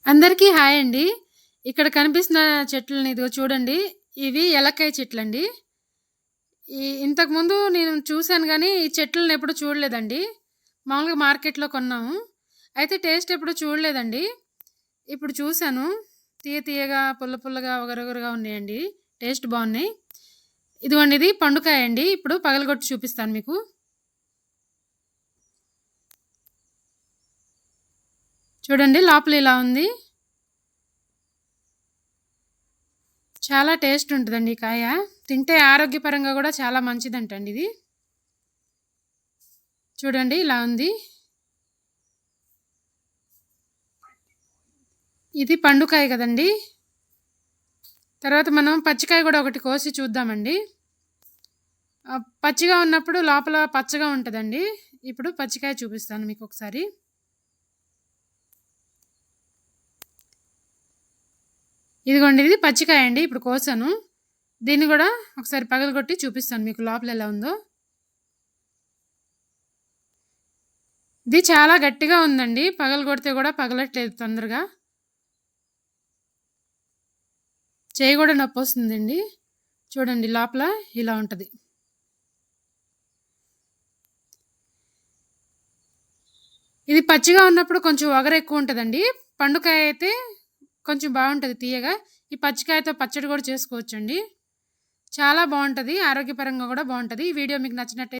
అందరికీ హాయ్ అండి. ఇక్కడ కనిపిస్తున్న చెట్లని ఇదిగో చూడండి. ఇవి ఏలక్కాయ చెట్లండి. ఇంతకుముందు నేను చూసాను గానీ, ఈ చెట్లని ఎప్పుడు చూడలేదండి. మామూలుగా మార్కెట్‌లో కొన్నాము. అయితే టేస్ట్ ఎప్పుడు చూడలేదండి. ఇప్పుడు చూసాను. తియ్య తియ్యగా, పుల్ల పుల్లగా, ఒగరొగరుగా ఉన్నాయండి. టేస్ట్ బావున్నాయి. ఇదిగోండి ఇది పండుకాయ అండి. ఇప్పుడు పగలగొట్టి చూపిస్తాను మీకు. చూడండి లోపల ఇలా ఉంది. చాలా టేస్ట్ ఉంటదండి ఈ కాయ. తింటే ఆరోగ్యపరంగా గూడా చాలా మంచిదంటండి ఇది. చూడండి ఇలా ఉంది. ఇది పండుకాయ గదండీ! తర్వాత మనం పచ్చికాయ గూడా ఒకటి కోసి చూద్దామండి. పచ్చిగా ఉన్నప్పుడు లోపల పచ్చగా ఉంటదండి. ఇప్పుడు పచ్చికాయ చూపిస్తాను మీకొకసారి. ఇదిగోండి ఇది పచ్చికాయ అండి. ఇప్పుడు కోసాను. దీన్ని గూడా ఒకసారి పగలగొట్టి చూపిస్తాను మీకు లోపల ఎలా ఉందో. ఇది చాలా గట్టిగా ఉందండి. పగలగొడితే గూడా పగలట్లేదు తొందరగా. చెయ్యి గూడా నొప్పొస్తుందండి. చూడండి లోపల ఇలా ఉంటది. ఇది పచ్చిగా ఉన్నప్పుడు కొంచెం ఒగరెక్కువుంటదండి. పండుకాయ అయితే కొంచెం బావుంటది తియ్యగా. ఈ పచ్చికాయతో పచ్చడి గూడా చేసుకోవచ్చండి. చాలా బావుంటది. ఆరోగ్యపరంగా గూడా బావుంటది. ఈ వీడియో మీకు నచ్చినట్టయితే